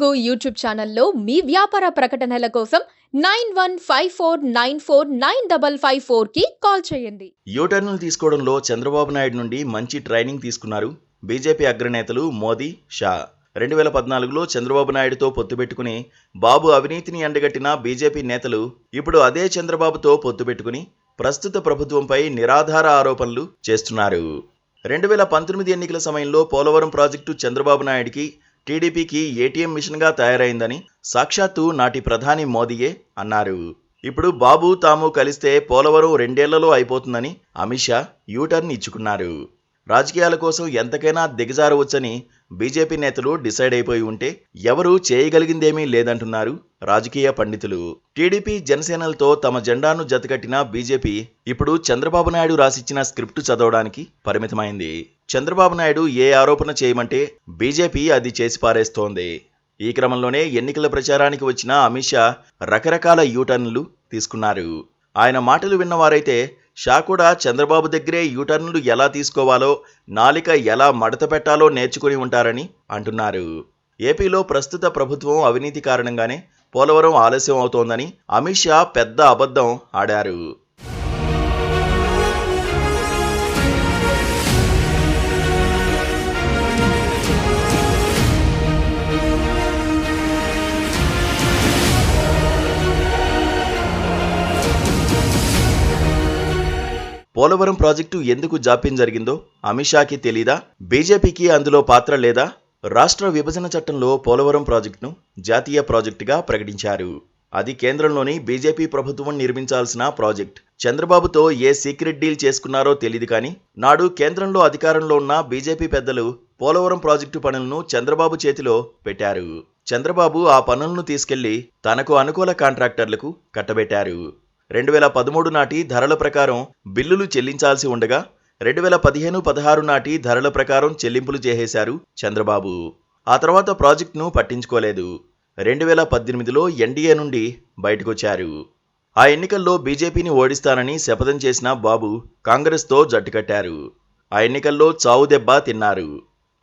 Telugu YouTube ఛానల్లో మీ వ్యాపార ప్రకటనల కోసం 9154949554కి కాల్ చేయండి. యూటర్న్లు తీసుకోవడంలో చంద్రబాబు నాయుడు నుండి మంచి ట్రైనింగ్ తీసుకున్నారు బీజేపీ అగ్రనేతలు మోదీ, షా. 2014లో చంద్రబాబు నాయుడుతో పొత్తు పెట్టుకుని బాబు అవినీతిని ఎండగట్టిన బీజేపీ నేతలు ఇప్పుడు అదే చంద్రబాబుతో పొత్తు పెట్టుకుని ప్రస్తుత ప్రభుత్వంపై నిరాధార ఆరోపణలు చేస్తున్నారు. 2019 ఎన్నికల సమయంలో పోలవరం ప్రాజెక్టు చంద్రబాబు నాయుడికి, టీడీపీకి ఏటీఎం మిషన్గా తయారైందని సాక్షాత్తు నాటి ప్రధాని మోదీయే అన్నారు. ఇప్పుడు బాబు తాము కలిస్తే పోలవరం 2 ఏళ్లలో అయిపోతుందని అమిత్ షా యూటర్న్ ఇచ్చుకున్నారు. రాజకీయాల కోసం ఎంతకైనా దిగజారవచ్చని బీజేపీ నేతలు డిసైడ్ అయిపోయి ఉంటే ఎవరూ చేయగలిగిందేమీ లేదంటున్నారు రాజకీయ పండితులు. టీడీపీ, జనసేనలతో తమ జెండాను జతకట్టిన బీజేపీ ఇప్పుడు చంద్రబాబు నాయుడు రాసిచ్చిన స్క్రిప్టు చదవడానికి పరిమితమైంది. చంద్రబాబు నాయుడు ఏ ఆరోపణ చేయమంటే బీజేపీ అది చేసి పారేస్తోంది. ఈ క్రమంలోనే ఎన్నికల ప్రచారానికి వచ్చిన అమిత్ షా రకరకాల యూటర్న్లు తీసుకున్నారు. ఆయన మాటలు విన్నవారైతే షా కూడా చంద్రబాబు దగ్గరే యూటర్న్లు ఎలా తీసుకోవాలో, నాలిక ఎలా మడత పెట్టాలో నేర్చుకుని ఉంటారని అంటున్నారు. ఏపీలో ప్రస్తుత ప్రభుత్వం అవినీతి కారణంగానే పోలవరం ఆలస్యం అవుతోందని అమిత్ షా పెద్ద అబద్ధం ఆడారు. పోలవరం ప్రాజెక్టు ఎందుకు జాప్యం జరిగిందో అమిత్ షాకి తెలీదా? బీజేపీకి అందులో పాత్ర లేదా? రాష్ట్ర విభజన చట్టంలో పోలవరం ప్రాజెక్టును జాతీయ ప్రాజెక్టుగా ప్రకటించారు. అది కేంద్రంలోని బీజేపీ ప్రభుత్వం నిర్మించాల్సిన ప్రాజెక్ట్. చంద్రబాబుతో ఏ సీక్రెట్ డీల్ చేసుకున్నారో తెలీదు కానీ నాడు కేంద్రంలో అధికారంలో ఉన్న బీజేపీ పెద్దలు పోలవరం ప్రాజెక్టు పనులను చంద్రబాబు చేతిలో పెట్టారు. చంద్రబాబు ఆ పనులను తీసుకెళ్లి తనకు అనుకూల కాంట్రాక్టర్లకు కట్టబెట్టారు. 2013 నాటి ధరల ప్రకారం బిల్లులు చెల్లించాల్సి ఉండగా 2015-16 నాటి ధరల ప్రకారం చెల్లింపులు చేసేశారు చంద్రబాబు. ఆ తర్వాత ప్రాజెక్టును పట్టించుకోలేదు. 2018లో ఎన్డీఏ నుండి బయటకొచ్చారు. ఆ ఎన్నికల్లో బీజేపీని ఓడిస్తానని శపథం చేసిన బాబు కాంగ్రెస్తో జట్టు కట్టారు. ఆ ఎన్నికల్లో చావు దెబ్బ తిన్నారు.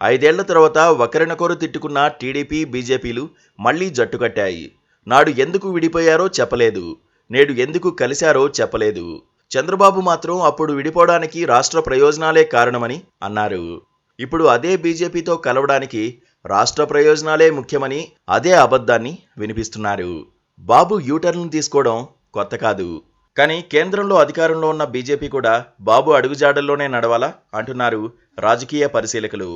5 ఏళ్ల తర్వాత ఒకరినొకరు తిట్టుకున్న టీడీపీ, బీజేపీలు మళ్లీ జట్టు కట్టాయి. నాడు ఎందుకు విడిపోయారో చెప్పలేదు, నేడు ఎందుకు కలిశారో చెప్పలేదు. చంద్రబాబు మాత్రం అప్పుడు విడిపోవడానికి రాష్ట్ర ప్రయోజనాలే కారణమని అన్నారు. ఇప్పుడు అదే బీజేపీతో కలవడానికి రాష్ట్ర ప్రయోజనాలే ముఖ్యమని అదే అబద్ధాన్ని వినిపిస్తున్నారు. బాబు యూటర్న్లు తీసుకోవడం కొత్త కాదు. కానీ కేంద్రంలో అధికారంలో ఉన్న బీజేపీ కూడా బాబు అడుగుజాడల్లోనే నడవాలా అంటున్నారు రాజకీయ పరిశీలకులు.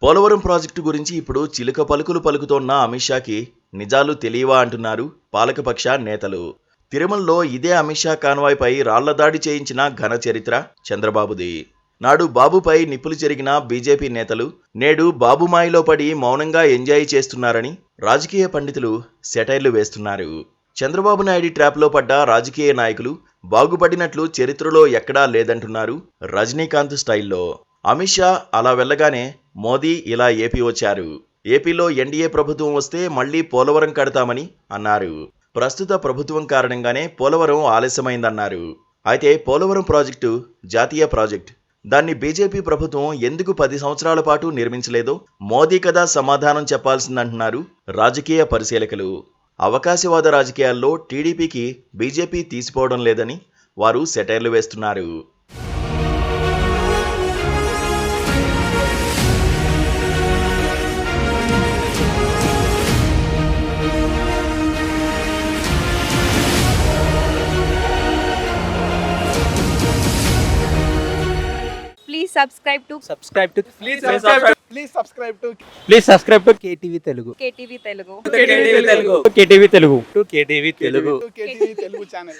పోలవరం ప్రాజెక్టు గురించి ఇప్పుడు చిలుక పలుకులు పలుకుతోన్న అమిత్ షాకి నిజాలు తెలియవా అంటున్నారు పాలకపక్ష నేతలు. తిరుమలలో ఇదే అమిత్ షా కాన్వాయ్పై రాళ్లదాడి చేయించిన ఘన చరిత్ర చంద్రబాబుది. నాడు బాబుపై నిప్పులు చెరిగిన బీజేపీ నేతలు నేడు బాబు మాయలో పడి మౌనంగా ఎంజాయ్ చేస్తున్నారని రాజకీయ పండితులు సెటైర్లు వేస్తున్నారు. చంద్రబాబు నాయుడి ట్రాప్లో పడ్డ రాజకీయ నాయకులు బాగుపడినట్లు చరిత్రలో ఎక్కడా లేదంటున్నారు రజనీకాంత్ స్టైల్లో. అమిత్ షా అలా వెళ్ళగానే మోదీ ఇలా ఏపీ వచ్చారు. ఏపీలో ఎన్డీఏ ప్రభుత్వం వస్తే మళ్లీ పోలవరం కడతామని అన్నారు. ప్రస్తుత ప్రభుత్వం కారణంగానే పోలవరం ఆలస్యమైందన్నారు. అయితే పోలవరం ప్రాజెక్టు జాతీయ ప్రాజెక్ట్. దాన్ని బీజేపీ ప్రభుత్వం ఎందుకు 10 సంవత్సరాల పాటు నిర్మించలేదో మోదీ కదా సమాధానం చెప్పాల్సిందంటున్నారు రాజకీయ పరిశీలకులు. అవకాశవాద రాజకీయాల్లో టీడీపీకి బీజేపీ తీసిపోవడం లేదని వారు సెటైర్లు వేస్తున్నారు. subscribe to KTV Telugu. KTV Telugu. KTV Telugu channel.